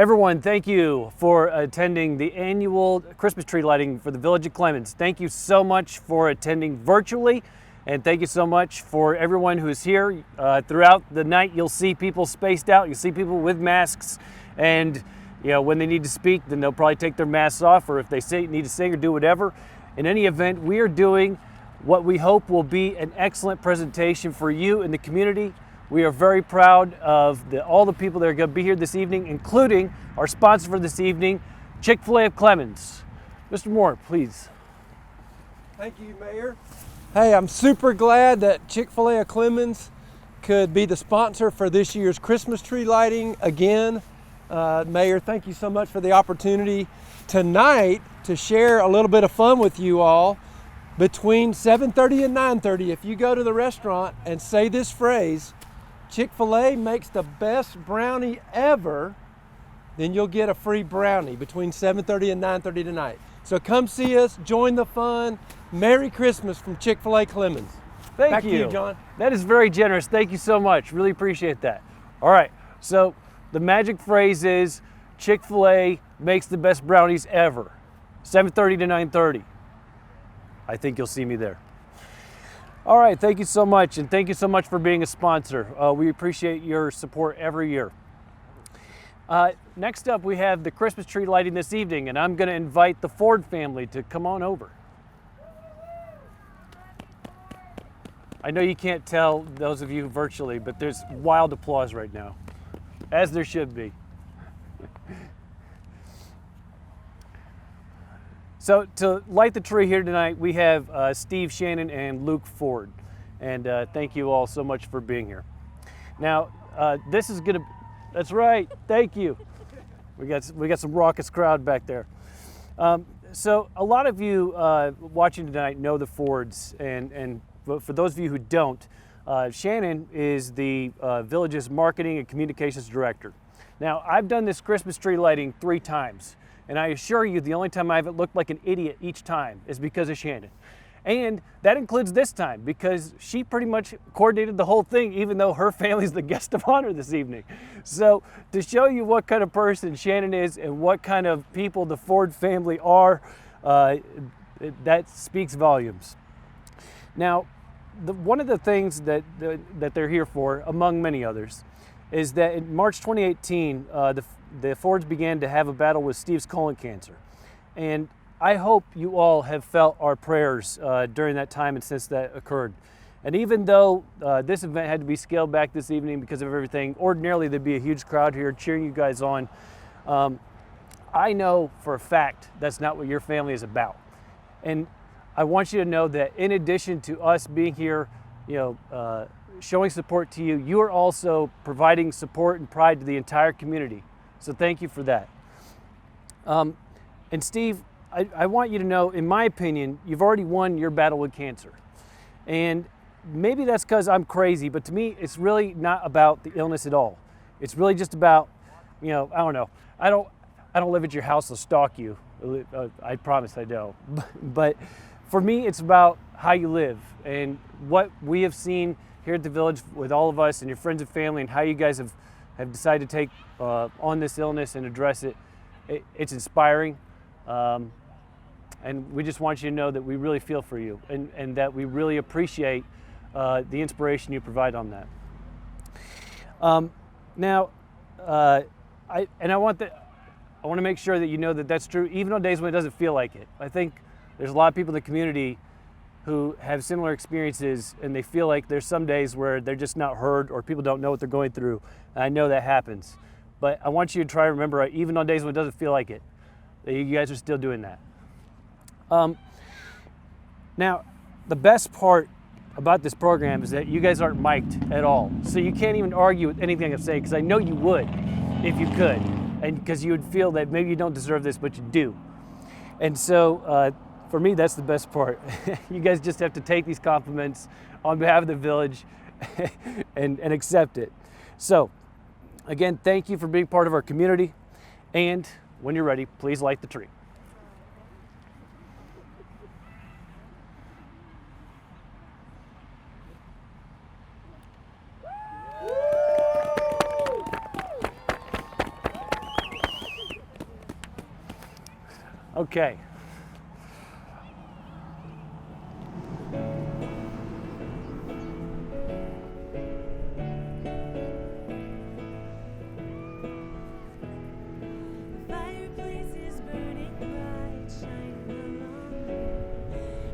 Everyone, thank you for attending the annual Christmas tree lighting for the Village of Clemmons. Thank you so much for attending virtually, and thank you so much for everyone who's here. Throughout the night, you'll see people spaced out. You'll see people with masks, and when they need to speak, then they'll probably take their masks off, or if they need to sing or do whatever. In any event, we are doing what we hope will be an excellent presentation for you in the community. We are very proud of all the people that are going to be here this evening, including our sponsor for this evening, Chick-fil-A of Clemmons. Mr. Moore, please. Thank you, Mayor. Hey, I'm super glad that Chick-fil-A of Clemmons could be the sponsor for this year's Christmas tree lighting again. Mayor, thank you so much for the opportunity tonight to share a little bit of fun with you all. Between 7:30 and 9:30, if you go to the restaurant and say this phrase, Chick-fil-A makes the best brownie ever, then you'll get a free brownie between 7:30 and 9:30 tonight. So come see us, join the fun. Merry Christmas from Chick-fil-A Clemmons. Back to you, John. That is very generous. Thank you so much. Really appreciate that. All right, so the magic phrase is Chick-fil-A makes the best brownies ever, 7:30 to 9:30. I think you'll see me there. All right, thank you so much, and thank you so much for being a sponsor. We appreciate your support every year. Next up, we have the Christmas tree lighting this evening, and I'm going to invite the Ford family to come on over. I know you can't tell, those of you virtually, but there's wild applause right now, as there should be. So to light the tree here tonight, we have Steve Shannon and Luke Ford. And thank you all so much for being here. Now, this is gonna, that's right, thank you. We got some raucous crowd back there. So a lot of you watching tonight know the Fords, and for those of you who don't, Shannon is the village's marketing and communications director. Now, I've done this Christmas tree lighting 3 times. And I assure you, the only time I haven't looked like an idiot each time is because of Shannon. And that includes this time, because she pretty much coordinated the whole thing, even though her family's the guest of honor this evening. So to show you what kind of person Shannon is and what kind of people the Ford family are, that speaks volumes. Now, one of the things that they're here for, among many others, is that in March 2018, the Fords began to have a battle with Steve's colon cancer. And I hope you all have felt our prayers during that time and since that occurred. And even though this event had to be scaled back this evening because of everything, ordinarily there'd be a huge crowd here cheering you guys on. I know for a fact that's not what your family is about. And I want you to know that in addition to us being here, showing support to you, you are also providing support and pride to the entire community. So thank you for that. And Steve, I want you to know, in my opinion, you've already won your battle with cancer. And maybe that's because I'm crazy, but to me, it's really not about the illness at all. It's really just about, I don't know. I don't live at your house to stalk you. I promise I don't. But for me, it's about how you live and what we have seen here at the village with all of us and your friends and family, and how you guys have decided to take on this illness and address it. It's inspiring, and we just want you to know that we really feel for you, and that we really appreciate the inspiration you provide on that. Now, I want to make sure that you know that that's true, even on days when it doesn't feel like it. I think there's a lot of people in the community who have similar experiences, and they feel like there's some days where they're just not heard, or people don't know what they're going through. And I know that happens. But I want you to try to remember, even on days when it doesn't feel like it, that you guys are still doing that. Now, the best part about this program is that you guys aren't mic'd at all. So you can't even argue with anything I'm saying, because I know you would if you could, and because you would feel that maybe you don't deserve this, but you do. And so, for me, that's the best part. You guys just have to take these compliments on behalf of the village and accept it. So, again, thank you for being part of our community. And when you're ready, please light the tree. Okay. Fireplace is burning bright, shining along.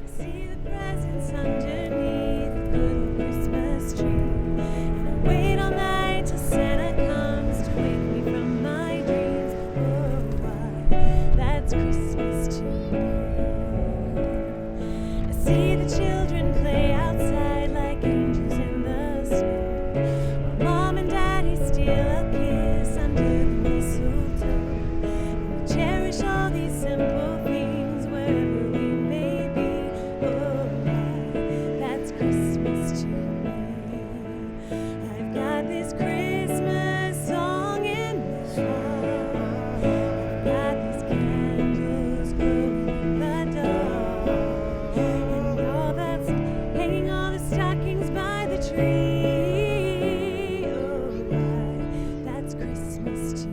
I see the presents underneath the good old Christmas tree. And I wait all night till Santa comes to wake me from my dreams. Oh, why, that's Christmas to me. I see the children play outside like angels in the snow. While Mom and Daddy steal a kiss under the mistletoe. Cherish all these simple things wherever we may be. Oh, my, that's Christmas to me. I've got this Christmas song in my heart. I've got these candles glowing in the dark, and all that's hanging all the stockings by the tree. Oh, my, that's Christmas to me.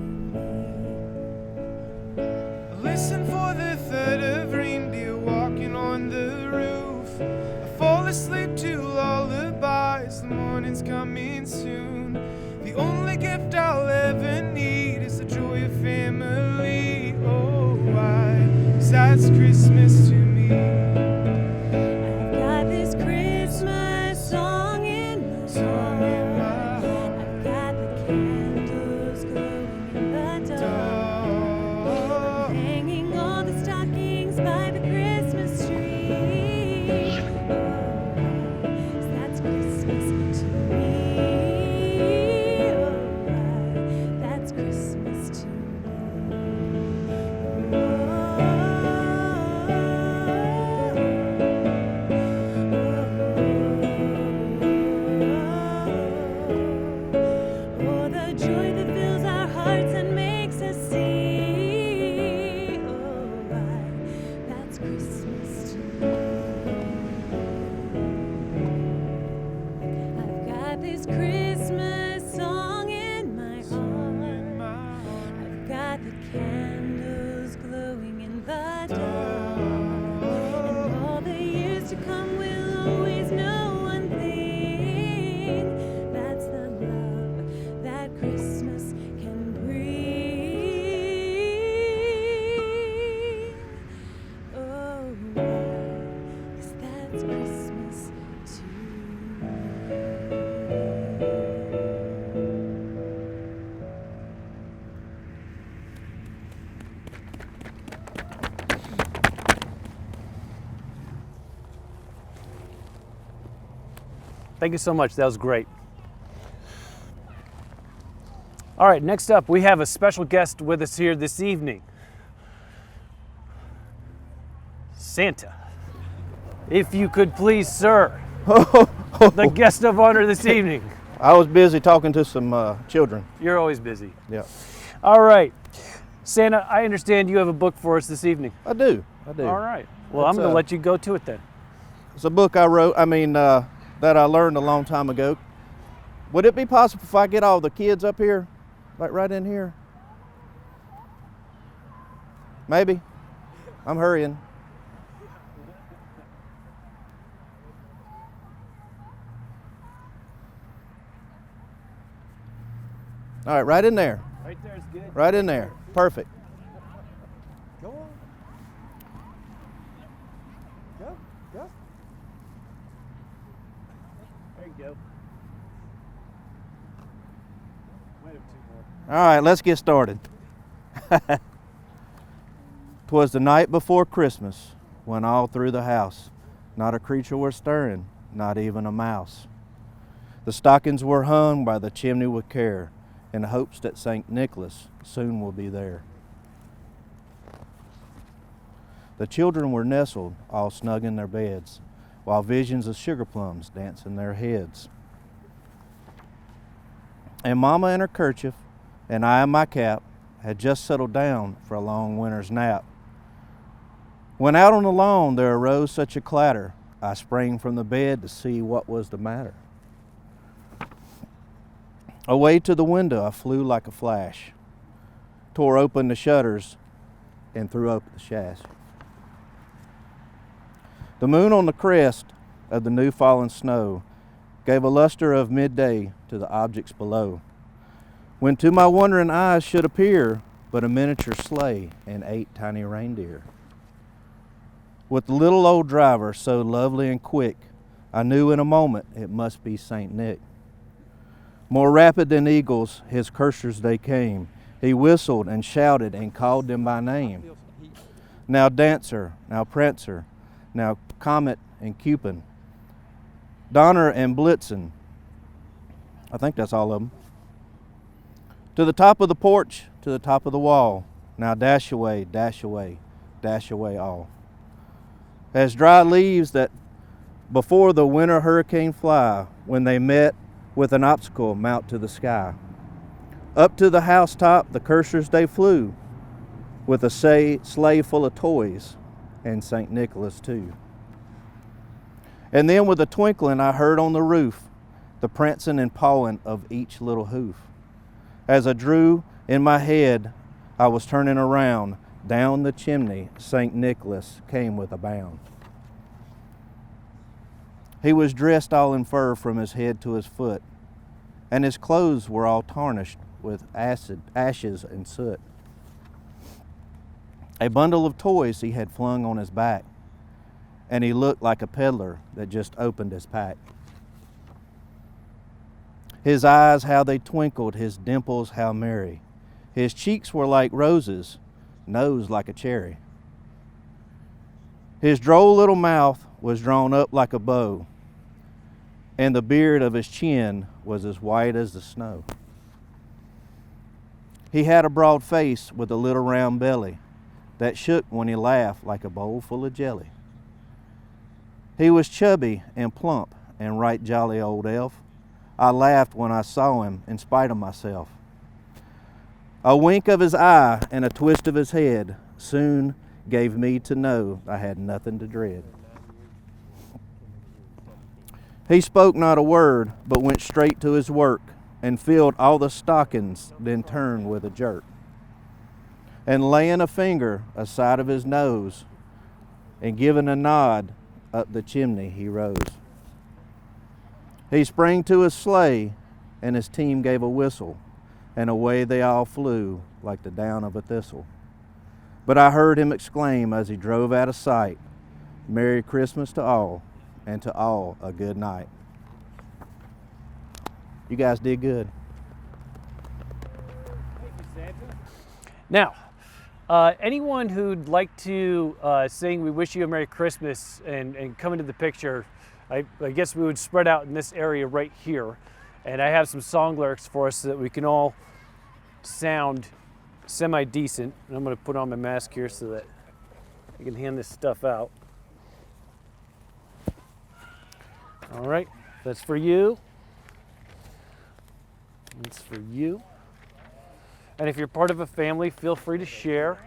Listen for the thud of reindeer walking on the roof. I fall asleep to lullabies, the morning's coming soon. The only gift I'll ever need is the joy of family. Oh, why? 'Cause that's Christmas to me. I've got this Christmas song in my heart. I've got the candles glowing in the dark, hanging all the stockings by the Christmas tree. Oh, 'cause that's Christmas to me. Oh, that's Christmas to Oh, the joy that fills our hearts and makes us see. Oh, why, that's Christmas to me. I've got this Christmas song in my heart. I've got the candles glowing in the dark, and all the years to come will always know one thing. That's the love that Christmas can bring. Oh, why? 'Cause that's Christmas to me. Thank you so much. That was great. All right, next up, we have a special guest with us here this evening. Santa. If you could please, sir, the guest of honor this evening. I was busy talking to some children. You're always busy. Yeah, All right. Santa, I understand you have a book for us this evening. I do. All right. Well, I'm It's, going to let you go to it then. It's a book I wrote. That I learned a long time ago. Would it be possible if I get all the kids up here, like right in here? Maybe. I'm hurrying. All right, right in there. Right there is good. Right in there. Perfect. Go on. Go, go. There you go. Wait two more. All right, let's get started. 'Twas the night before Christmas when all through the house not a creature was stirring, not even a mouse. The stockings were hung by the chimney with care, in hopes that St. Nicholas soon will be there. The children were nestled all snug in their beds, while visions of sugar plums danced in their heads. And Mama in her kerchief, and I in my cap, had just settled down for a long winter's nap. When out on the lawn there arose such a clatter, I sprang from the bed to see what was the matter. Away to the window I flew like a flash, tore open the shutters, and threw open the chassis. The moon on the crest of the new fallen snow gave a luster of midday to the objects below, when to my wondering eyes should appear but a miniature sleigh and 8 tiny reindeer. With the little old driver so lovely and quick, I knew in a moment it must be St. Nick. More rapid than eagles, his coursers they came. He whistled and shouted and called them by name. Now Dancer, now Prancer, now Comet and Cupid, Donner and Blitzen. I think that's all of them. To the top of the porch, to the top of the wall. Now dash away, dash away, dash away all. As dry leaves that before the winter hurricane fly, when they met with an obstacle mount to the sky. Up to the housetop the coursers they flew, with a sleigh full of toys, and St. Nicholas too. And then with a twinkling I heard on the roof the prancing and pawing of each little hoof. As I drew in my head, I was turning around. Down the chimney, St. Nicholas came with a bound. He was dressed all in fur from his head to his foot, and his clothes were all tarnished with ashes and soot. A bundle of toys he had flung on his back, and he looked like a peddler that just opened his pack. His eyes, how they twinkled, his dimples, how merry. His cheeks were like roses, nose like a cherry. His droll little mouth was drawn up like a bow, and the beard of his chin was as white as the snow. He had a broad face with a little round belly that shook when he laughed like a bowl full of jelly. He was chubby and plump and right jolly old elf. I laughed when I saw him in spite of myself. A wink of his eye and a twist of his head soon gave me to know I had nothing to dread. He spoke not a word, but went straight to his work and filled all the stockings, then turned with a jerk. And laying a finger aside of his nose and giving a nod, up the chimney he rose. He sprang to his sleigh and his team gave a whistle, and away they all flew like the down of a thistle. But I heard him exclaim as he drove out of sight, "Merry Christmas to all, and to all a good night." You guys did good. Now, anyone who'd like to sing "We Wish You a Merry Christmas" and come into the picture, I guess we would spread out in this area right here. And I have some song lyrics for us so that we can all sound semi-decent. And I'm going to put on my mask here so that I can hand this stuff out. All right, that's for you. That's for you. And if you're part of a family, feel free to share.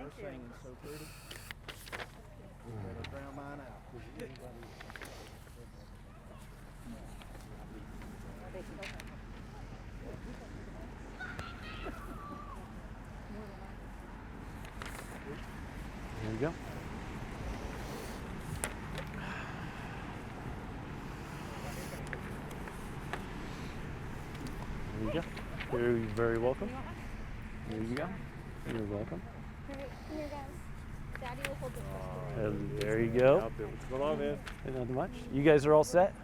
There you go. There you go. You're very welcome. There you go. You're welcome. Here, guys. Daddy will hold the And there you go. What's going on, man? Nothing much. You guys are all set?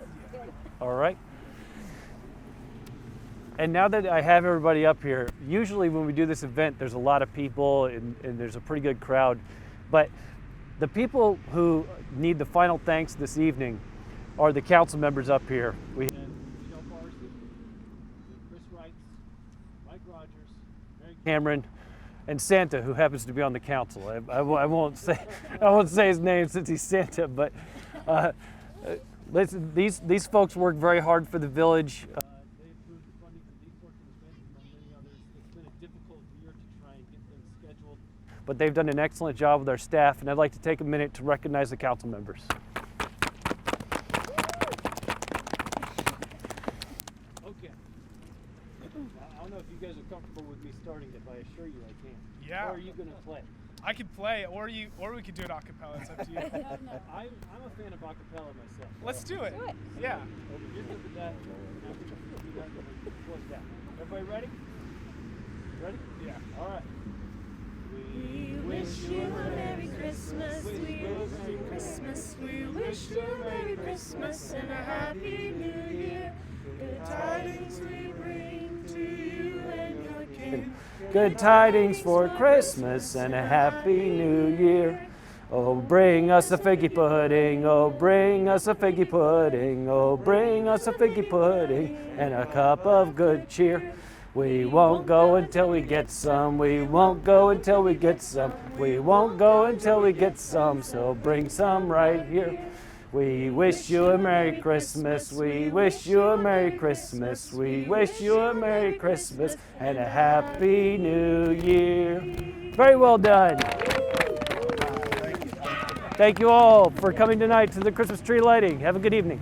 All right. And now that I have everybody up here, usually when we do this event, there's a lot of people and there's a pretty good crowd. But the people who need the final thanks this evening are the council members up here. We have Michelle Farsi, Chris Wright, Mike Rogers, Mary Cameron, and Santa, who happens to be on the council. I won't say his name since he's Santa, but listen, these folks work very hard for the village. They approved the funding for these sorts of events, among many others. It's been a difficult year to try and get them scheduled, but they've done an excellent job with our staff, and I'd like to take a minute to recognize the council members. Okay. I don't know if you guys are comfortable with me starting. If I assure you I can. Yeah. Or are you going to play? I could play, or we could do it a cappella. It's up to you. I'm a fan of acapella myself. Let's do it. Do it. Yeah. Everybody ready? Ready? Yeah. All right. We wish you a Merry Christmas. We wish you Christmas. We wish you a Merry Christmas and a Happy New Year. Good tidings we bring to you and your kin. Good tidings for Christmas and a Happy New Year. Oh, bring us a figgy pudding. Oh, bring us a figgy pudding. Oh, bring us a figgy pudding and a cup of good cheer. We won't go until we get some. We won't go until we get some. We won't go until we get some. So bring some right here. We wish you a Merry Christmas. We wish you a Merry Christmas. We wish you a Merry Christmas and a Happy New Year. Very well done. Thank you all for coming tonight to the Christmas tree lighting. Have a good evening.